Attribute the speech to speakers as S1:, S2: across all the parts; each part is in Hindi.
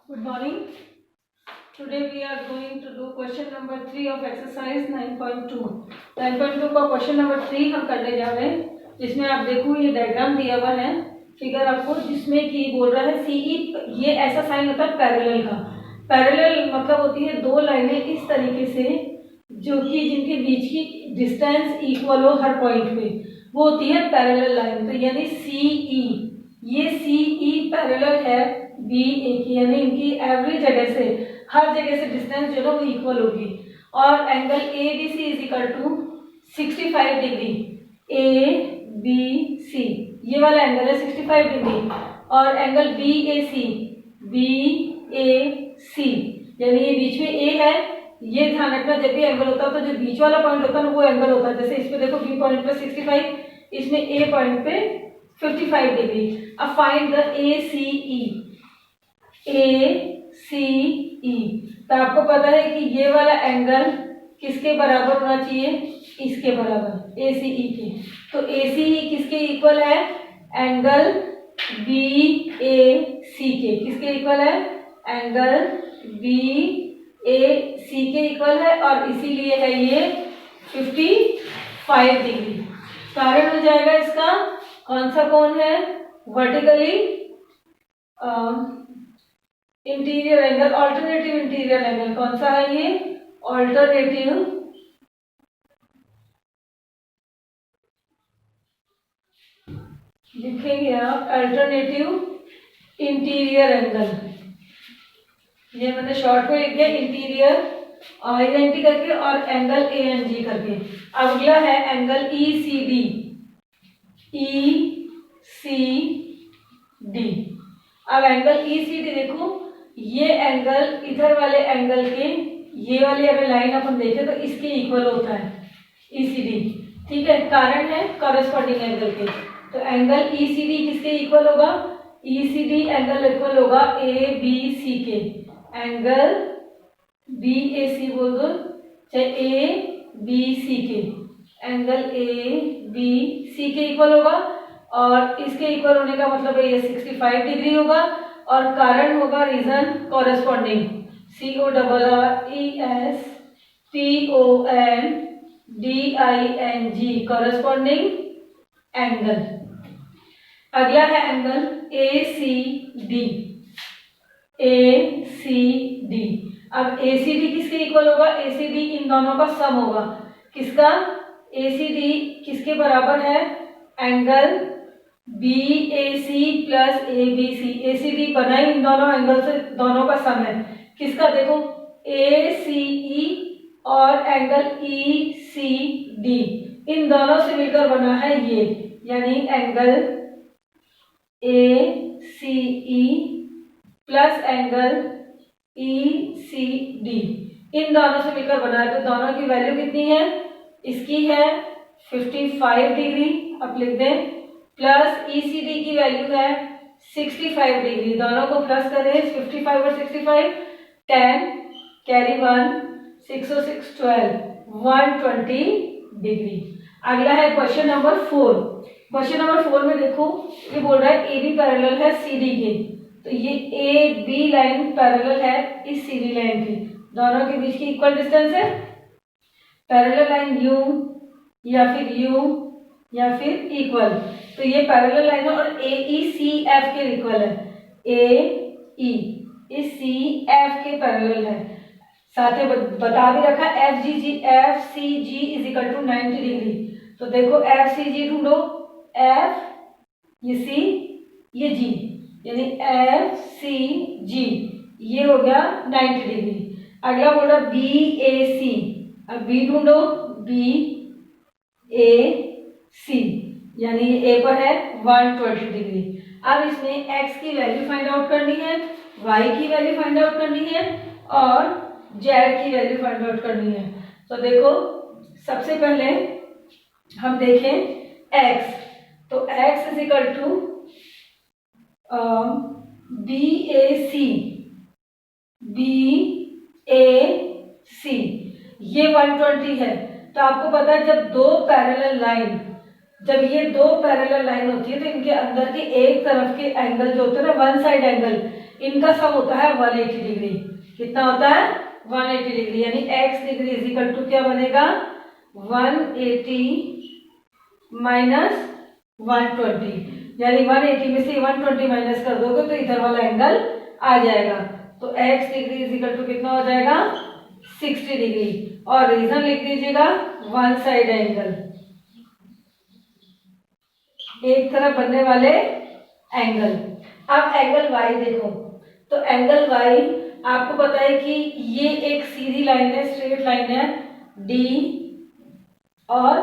S1: Good morning. Today we are going to do question number 3 of exercise 9.2. 9.2 का क्वेश्चन नंबर 3 हम करने जा रहे हैं, जिसमें आप देखो ये डायग्राम दिया हुआ है फिगर आपको, जिसमें कि बोल रहा है सीई। ये ऐसा साइन होता है पैरेलल का। पैरेलल मतलब होती है दो लाइनें इस तरीके से जो कि जिनके बीच की डिस्टेंस इक्वल हो हर पॉइंट पे, वो होती है पैरेलल लाइन। तो यानी सीई, ये सीई पैरेलल है बी ए की, यानी इनकी एवरी जगह से हर जगह से डिस्टेंस जो है वो इक्वल होगी। और angle A B C is equal to 65 degree. A B C ये वाला एंगल है 65 डिग्री, और एंगल बी ए सी यानी ये बीच में ए है। ये ध्यान रखना, जब भी एंगल होता है तो जो बीच वाला पॉइंट होता है ना वो एंगल होता है। जैसे इसमें देखो बी पॉइंट पे 65, इसमें ए पॉइंट पे 55 डिग्री। अब फाइंड द ए सी ई। तो आपको पता है कि ये वाला एंगल किसके बराबर होना चाहिए, इसके बराबर, ए सी ई के। तो ए सी ई किसके इक्वल है, एंगल बी ए सी के। किसके इक्वल है, एंगल बी ए सी के इक्वल है, और इसीलिए है ये 55 डिग्री। कारण हो जाएगा इसका कौन सा कोण है, vertically interior angle, alternative interior angle. कौन सा है ये, ऑल्टरनेटिव लिखेंगे आप, अल्टरनेटिव इंटीरियर एंगल। ये मैंने शॉर्ट में लिख दिया, इंटीरियर आई करके और एंगल ए एन जी करके। अगला है एंगल ई सी डी। अब एंगल ई सी डी देखो, ये एंगल इधर वाले एंगल के, ये वाली अगर लाइन अपन देखें तो इसके इक्वल होता है ई सी डी। ठीक है, कारण है कॉरेस्पॉन्डिंग एंगल के। तो एंगल ई सी डी किसके इक्वल होगा, ई सी डी एंगल इक्वल होगा ए बी सी के। एंगल बी ए सी बोल दो, चाहे ए बी सी के, एंगल ए बी सी के इक्वल होगा। और इसके इक्वल होने का मतलब है ये 65 डिग्री होगा, और कारण होगा reason corresponding, CORRESPONDING, corresponding angle. अगला है एंगल ए सी डी। अब ए सी डी किसके इक्वल होगा, ए सी डी इन दोनों का सम होगा। किसका, ए सी डी किसके बराबर है, angle B A C plus A B C. A C D बना ही इन दोनों एंगल से, दोनों का सम है। किसका, देखो ए सी ई और एंगल ई सी डी, इन दोनों से मिलकर बना है ये, यानी angle A C E plus angle E C D, इन दोनों से मिलकर बना है। तो दोनों की वैल्यू कितनी है, इसकी है 55 डिग्री, अब लिख दें, प्लस ई सी डी की वैल्यू है 65 डिग्री। दोनों को प्लस करें, 55 और 65, 10 कैरी 1, 6 और 6 12, 120 डिग्री। अगला है क्वेश्चन नंबर 4। क्वेश्चन नंबर 4 में देखो, ये बोल रहा है ए बी पैरेलल है सी डी के। तो ये ए बी लाइन पैरेलल है इस सी डी लाइन के, दोनों के बीच की इक्वल डिस्टेंस है। पैरेलल लाइन यू या फिर इक्वल, तो ये पैरेलल लाइन है, और ए ई सी एफ के इक्वल है। ए ई इस सी एफ के पैरेलल है। साथ में बता भी रखा F C G is equal to 90 degree. तो देखो एफ सी जी ढूंढो, एफ ये सी ये जी, यानी एफ सी जी ये हो गया 90 डिग्री। अगला बोल रहा बी ए सी, अब बी ढूंढो, बी ए सी यानी ए पर है 120 डिग्री। अब इसमें x की वैल्यू फाइंड आउट करनी है, y की वैल्यू फाइंड आउट करनी है, और z की वैल्यू फाइंड आउट करनी है। तो देखो सबसे पहले हम देखें x, तो x is equal to B A C, ये 120 है। तो आपको पता है जब ये दो पैरेलल लाइन होती है तो इनके अंदर के एक तरफ के एंगल जो होते हैं ना, वन साइड एंगल, इनका सम होता है 180 डिग्री। कितना होता है? 180 डिग्री, यानी x degree is equal to क्या बनेगा? 180 माइनस 120, यानी 180 में से 120 माइनस कर दोगे तो इधर वाला एंगल आ जाएगा। तो x degree is equal to कितना हो जाएगा? 60 डिग्री। और रीजन लिख दीजिएगा वन साइड एंगल, एक तरफ बनने वाले एंगल। अब एंगल y देखो, तो एंगल y आपको पता है कि ये एक सीधी लाइन है, स्ट्रेट लाइन है, D और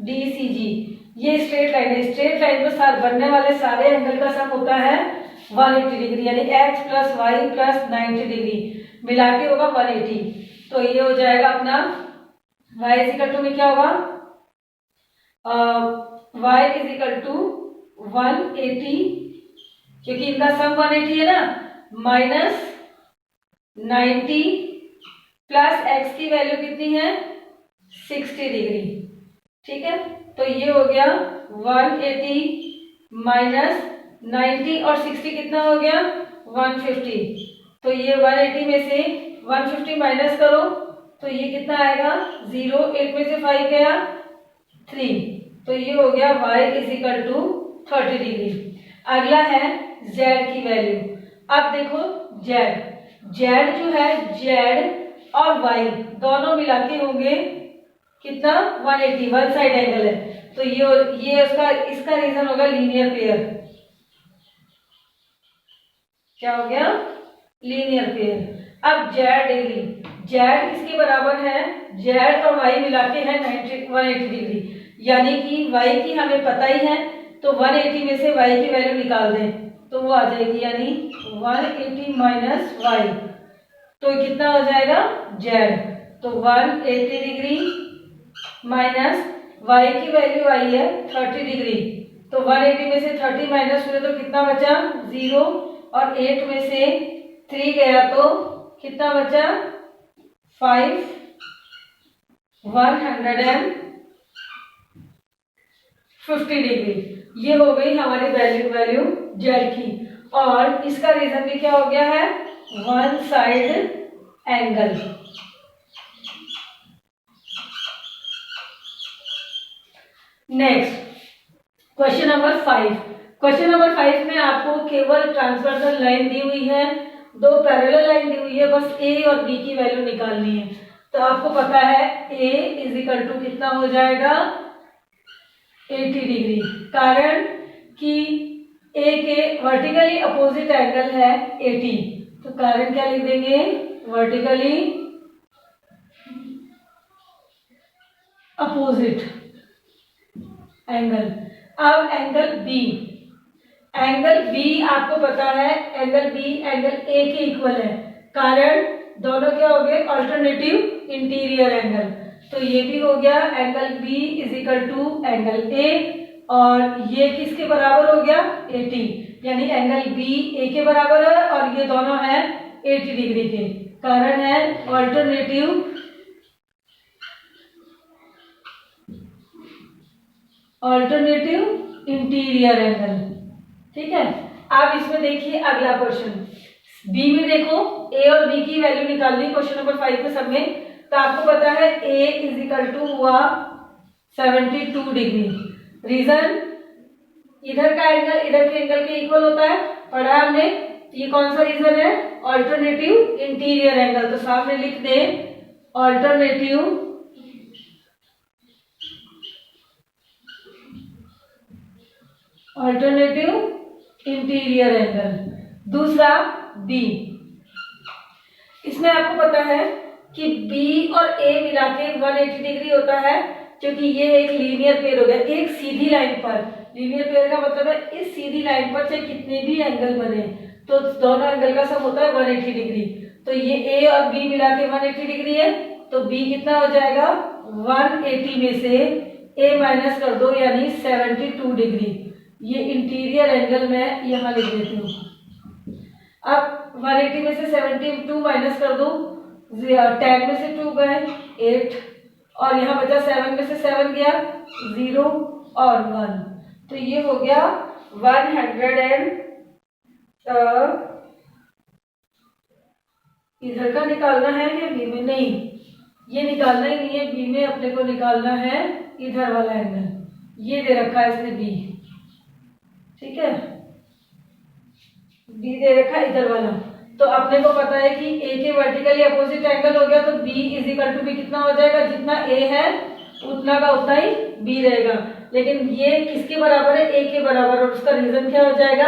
S1: DCG, ये स्ट्रेट लाइन है। स्ट्रेट लाइन पर सारे बनने वाले सारे एंगल का सम होता है 180 डिग्री, यानी x plus y plus 90 degree मिला के होगा 180। तो ये हो जाएगा अपना y इज इक्वल टू में क्या होगा? y इज इक्वल टू 180, क्योंकि इनका सम 180 है ना, माइनस 90 प्लस x की वैल्यू कितनी है? 60 डिग्री। ठीक है, तो ये हो गया 180 माइनस 90 और 60 कितना हो गया? 150। तो ये 180 में से 150 माइनस करो तो ये कितना आएगा? 0। 8 में से 5 गया 3, तो ये हो गया y is equal to 30 degree. अगला है z की वैल्यू। अब देखो z जो है, z और y दोनों मिला के होंगे कितना? 180, वन साइड एंगल है, तो ये इसका रीजन होगा लीनियर पेयर। क्या हो गया? Linear pair. अब z किसके बराबर है? z और y मिला के है 180 डिग्री, यानी कि y की हमें पता ही है, तो 180 में से y की वैल्यू निकाल दें तो वो आ जाएगी, यानी 180 माइनस y, तो कितना हो जाएगा? z। तो 180 डिग्री माइनस y की वैल्यू आई है 30 डिग्री, तो 180 में से 30 माइनस हुए तो कितना बचा? 0, और 8 में से 3 गया तो कितना बचा? 5। 150 डिग्री। ये हो गई हमारी वैल्यू z की, और इसका रीजन भी क्या हो गया है? One side angle. Next question number 5। Question number 5 में आपको केवल ट्रांसवर्सल लाइन दी हुई है, दो पैरेलल लाइन दी हुई है, बस a और b की वैल्यू निकालनी है। तो आपको पता है a इज इक्वल टू कितना हो जाएगा? 80 डिग्री, कारण कि a के वर्टिकली अपोजिट एंगल है 80, तो कारण क्या लिख देंगे? Vertically opposite angle. अब एंगल बी आपको पता है, एंगल बी एंगल ए के इक्वल है, कारण दोनों क्या हो गए? Alternative interior angle. तो ये भी हो गया angle B is equal to angle A, और ये किसके बराबर हो गया? 80, यानी एंगल बी ए के बराबर है और ये दोनों है 80 डिग्री के, कारण है अल्टरनेटिव इंटीरियर एंगल। ठीक है, अब इसमें देखिए अगला क्वेश्चन, बी में देखो ए और बी की वैल्यू निकालनी क्वेश्चन नंबर 5 के सब में। तो आपको पता है ए इज इक्वल टू हुआ 72 डिग्री। रीजन, इधर का एंगल इधर के एंगल के इक्वल होता है, पढ़ा हमने। ये कौन सा रीजन है? Alternative interior angle. तो सामने लिख दे अल्टरनेटिव इंटीरियर एंगल। दूसरा बी, इसमें आपको पता है कि बी और ए मिला के 180 डिग्री होता है, क्योंकि ये एक लीनियर पेयर हो गया। एक सीधी लाइन पर, लीनियर पेयर का मतलब है इस सीधी लाइन पर चाहे कितने भी एंगल बने तो दोनों एंगल का सम होता है 180 डिग्री। तो ये ए और बी मिला के 180 डिग्री है, तो बी कितना हो जाएगा? 180 में से ए माइनस कर दो, यानी 72 डिग्री। ये इंटीरियर एंगल मैं यहाँ लिख देती हूँ। अब 180 में से 72 माइनस कर दो, 10 में से 2 गए 8, और यहाँ बचा 7 में से 7 गया 0 और 1, तो ये हो गया इधर का निकालना है या बी में? नहीं, ये निकालना ही नहीं है, बी में अपने को निकालना है इधर वाला एंगल। ये दे रखा है इसने बी, ठीक है, बी दे रखा है इधर वाला। तो अपने को पता है कि ए के वर्टिकली अपोजिट एंगल हो गया, तो B is equal to B कितना हो जाएगा, जितना ए है उतना का उतना ही बी रहेगा। लेकिन ये किसके बराबर है, ए के बराबर, और उसका रीजन क्या हो जाएगा,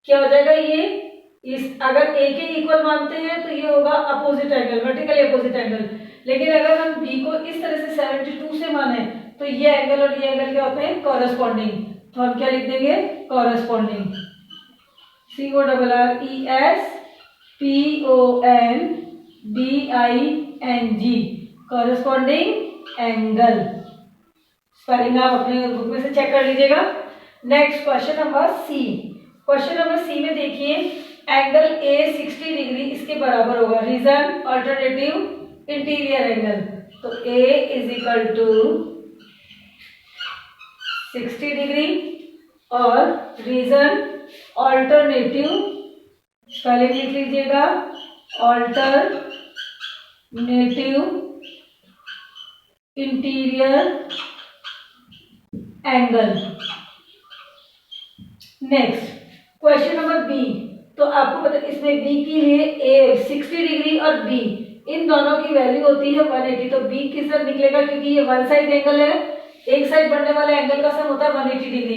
S1: क्या हो जाएगा, ये इस अगर ए के इक्वल मानते हैं तो ये होगा opposite angle, vertically opposite angle. लेकिन अगर हम बी को इस तरह से 72 से माने तो ये एंगल और ये एंगल क्या होते हैं, कॉरेस्पॉन्डिंग। तो हम क्या लिख देंगे, corresponding, CORRESPONDING, corresponding angle. Spelling आप अपने बुक में से चेक कर लीजिएगा। Next question number C. Question number C में देखिए, एंगल ए 60 डिग्री इसके बराबर होगा, रीजन अल्टरनेटिव इंटीरियर एंगल। तो A is equal to 60 degree और रीजन ऑल्टरनेटिव, स्पेलिंग लिख लीजिएगा, alternative interior angle. Next question number B. तो आपको पता है इसमें बी के लिए ए 60 डिग्री और बी इन दोनों की वैल्यू होती है 180। तो बी किस तरह निकलेगा, क्योंकि ये वन साइड एंगल है, एक साइड बनने वाले एंगल का सम होता है 180 डिग्री,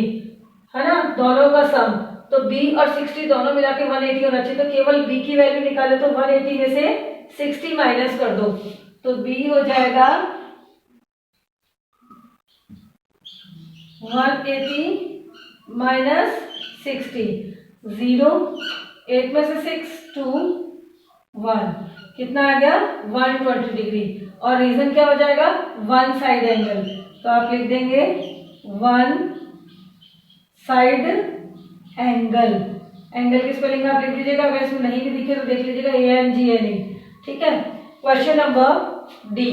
S1: है ना, दोनों का सम। तो बी और 60 दोनों मिला के 180 होना चाहिए। तो केवल बी की वैल्यू निकाले तो 180 में से 60 माइनस कर दो, तो बी हो जाएगा 180 माइनस 60, 0, 8 में से 6 2 1, कितना आ गया 120 डिग्री। और रीजन क्या हो जाएगा, वन साइड एंगल। तो आप लिख देंगे वन साइड एंगल। एंगल की स्पेलिंग आप लिख लीजिएगा, अगर इसमें नहीं भी दिखे तो देख लीजिएगा, ANGLE, ठीक है। Question number D.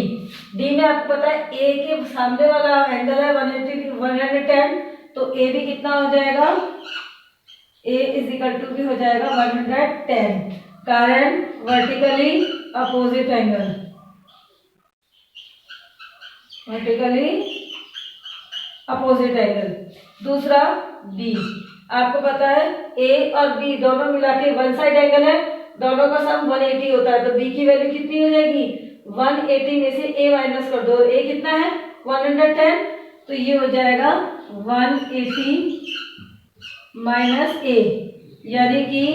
S1: डी में आपको पता है ए के सामने वाला एंगल है 110, तो ए भी कितना हो जाएगा, ए इज इक्वल टू भी हो जाएगा 110, कारण vertically opposite angle, vertically opposite angle. दूसरा बी, आपको पता है ए और बी दोनों मिला के वन साइड एंगल है, दोनों का सम 180 होता है। तो बी की वैल्यू कितनी हो जाएगी, 180 में से ए माइनस कर दो, ए कितना है 110, तो ये हो जाएगा 180 माइनस ए, यानी कि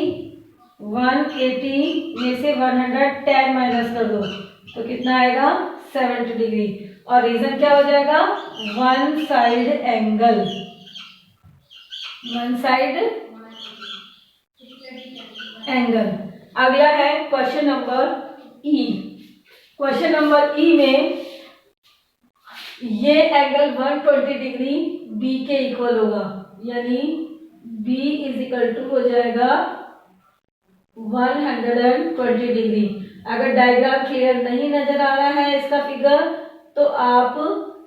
S1: 180 में से 110 माइनस कर दो तो कितना आएगा 70 डिग्री। और रीजन क्या हो जाएगा, one side angle, one side angle. अगला है क्वेश्चन नंबर ई। क्वेश्चन नंबर ई में ये एंगल 120 डिग्री बी के इक्वल होगा, यानी बी इज इक्वल टू हो जाएगा 120 डिग्री। अगर डायग्राम क्लियर नहीं नजर आ रहा है इसका फिगर, तो आप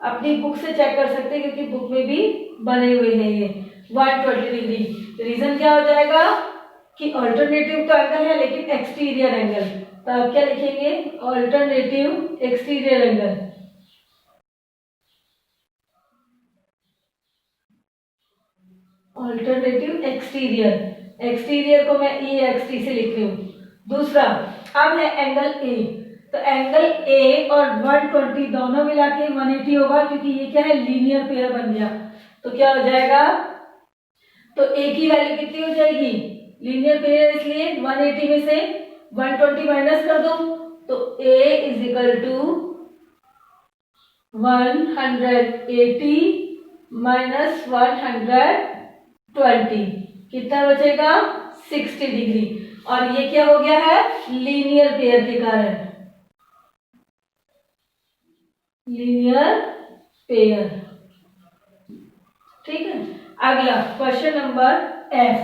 S1: अपनी बुक से चेक कर सकते हैं, क्योंकि बुक में भी बने हुए हैं ये 120 डिग्री। रीजन क्या हो जाएगा कि अल्टरनेटिव तो एंगल है लेकिन एक्सटीरियर एंगल, तो आप क्या लिखेंगे, alternative exterior angle. Alternative exterior, exterior को मैं ई एक्स टी से लिख रही हूँ। दूसरा अब है एंगल ए। तो एंगल ए और 120 दोनों मिला के 180 होगा, क्योंकि ये क्या है, लीनियर पेयर बन गया। तो क्या हो जाएगा, तो ए की वैल्यू कितनी हो जाएगी, लीनियर पेयर इसलिए 180 में से 120 माइनस कर दो, तो A is equal to 180 minus 120, कितना बचेगा 60 डिग्री। और ये क्या हो गया है, लीनियर पेयर के कारण, लीनियर पेयर, ठीक है। अगला question number F.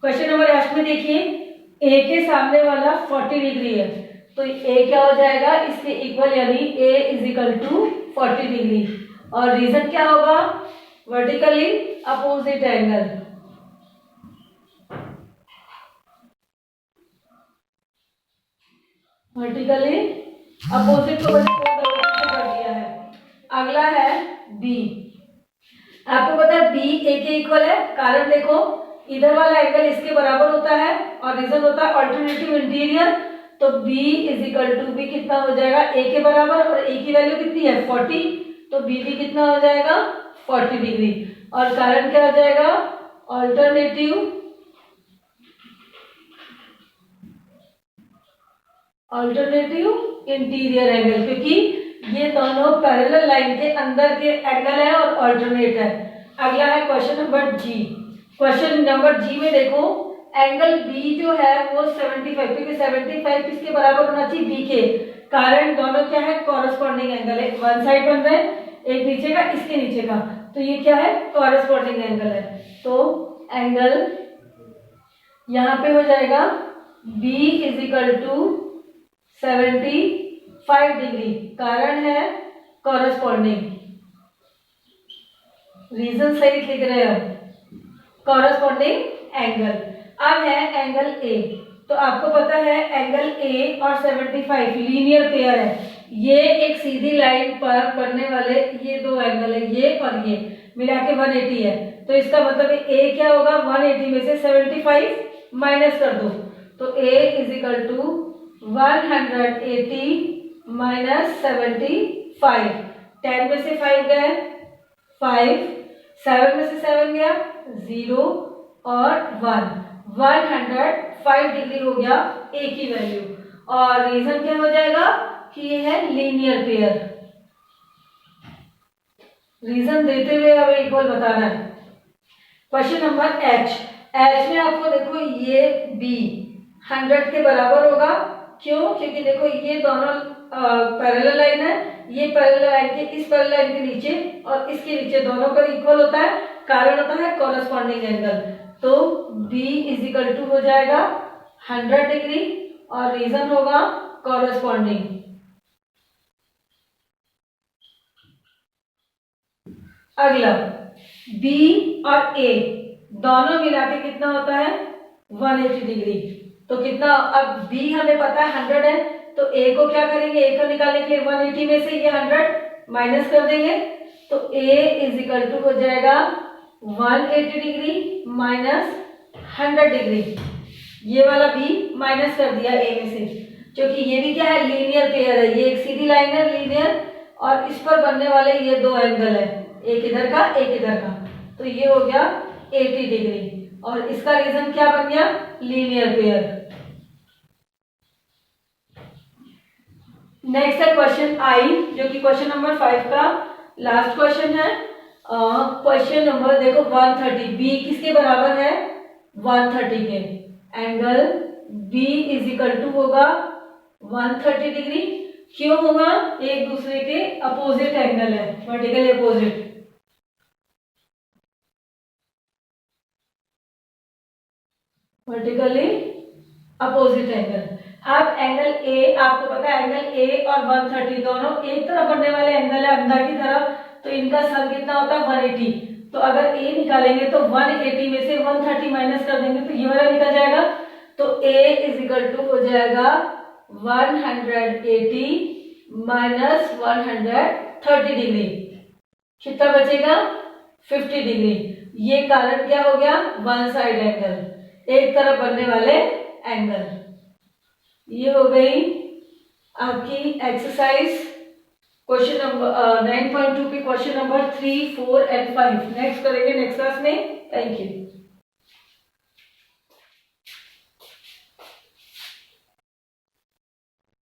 S1: Question number F में देखिए ए के सामने वाला 40 डिग्री है, तो ए क्या हो जाएगा इसके इक्वल, यानी ए इज इक्वल टू 40 डिग्री। और रीजन क्या होगा, vertically opposite angle. Vertically opposite को मैंने कर दिया है। अगला है बी। आपको पता है बी ए के इक्वल है, कारण देखो इधर वाला एंगल इसके बराबर होता है और रीजन होता है अल्टरनेटिव इंटीरियर। तो b is equal to B कितना हो जाएगा a के बराबर, और a की वैल्यू कितनी है 40, तो b भी कितना हो जाएगा 40 डिग्री। और कारण क्या हो जाएगा अल्टरनेटिव इंटीरियर एंगल, क्योंकि ये दोनों पैरेलल लाइन के अंदर के एंगल है और अल्टरनेट है। अगला है क्वेश्चन नंबर जी। क्वेश्चन नंबर जी में देखो एंगल बी जो है वो 75, क्योंकि 75 किसके बराबर होना चाहिए बी के, कारण दोनों क्या है कॉरेस्पॉन्डिंग एंगल है, वन साइड बन रहे हैं, एक नीचे का इसके नीचे का, तो ये क्या है कॉरेस्पॉन्डिंग एंगल है। तो एंगल यहाँ पे हो जाएगा b is equal to 75 degree, कारण है कॉरेस्पॉन्डिंग, रीजन सही लिख रहे हैं कॉरेस्पॉन्डिंग एंगल। अब है एंगल ए। तो आपको पता है एंगल ए और 75 लीनियर पेयर है, ये एक सीधी लाइन पर बनने वाले ये दो एंगल है, ये और ये मिला के 180 है। तो इसका मतलब ए क्या होगा 180 में से 75 माइनस कर दो, तो A is equal to 180 minus 75। 10 में से 5 गए 5, 7 में से 7 गया 0 और 1, 105 डिग्री हो गया ए की वैल्यू। और रीजन क्या हो जाएगा कि ये है लीनियर पेयर। रीजन देते हुए हमें इक्वल बताना है। Question number H. एच में आपको देखो ये बी 100 के बराबर होगा, क्यों, क्योंकि देखो ये दोनों पैरेलल लाइन है, ये पैरेलल लाइन के इस पैरेलल लाइन के नीचे और इसके नीचे दोनों पर इक्वल होता है, कारण होता है कॉरेस्पॉन्डिंग एंगल। तो b इज इक्वल टू हो जाएगा 100 डिग्री और रीजन होगा कॉरेस्पॉन्डिंग। अगला b और a दोनों मिला के कितना होता है 180 डिग्री। तो कितना, अब b हमें पता है 100 है, तो a को क्या करेंगे, a को निकालने के लिए 180 में से ये 100 माइनस कर देंगे, तो a इज इक्वल टू हो जाएगा 180 डिग्री माइनस 100 डिग्री। ये वाला भी माइनस कर दिया a में से, क्योंकि ये भी क्या है लीनियर पेयर है, ये एक सीधी लाइन है लीनियर और इस पर बनने वाले ये दो एंगल है, एक इधर का एक इधर का, तो ये हो गया 80 डिग्री और इसका रीजन क्या बन गया लीनियर पेयर। नेक्स्ट है क्वेश्चन आई, जो कि क्वेश्चन नंबर 5 का लास्ट क्वेश्चन है। क्वेश्चन नंबर देखो 130, बी किसके बराबर है 130 के, angle B is equal to होगा 130 डिग्री, क्यों होगा एक दूसरे के अपोजिट एंगल है, vertical opposite. Vertically opposite angle. अब एंगल ए, आपको पता है एंगल ए और 130 दोनों एक तरफ बनने वाले एंगल है अंदर की तरफ, तो इनका सम कितना होता है 180। तो अगर ए निकालेंगे तो 180 में से 130 माइनस कर देंगे तो ये वाला निकल जाएगा, तो ए इज इक्वल टू हो जाएगा 180 माइनस 130 डिग्री, कितना बचेगा 50 डिग्री। ये कारण क्या हो गया वन साइड एंगल, एक तरफ बनने वाले एंगल। ये हो गई आपकी एक्सरसाइज क्वेश्चन नंबर 9.2 के क्वेश्चन नंबर 3, 4 एंड 5। नेक्स्ट करेंगे नेक्स्ट क्लास में। Thank you.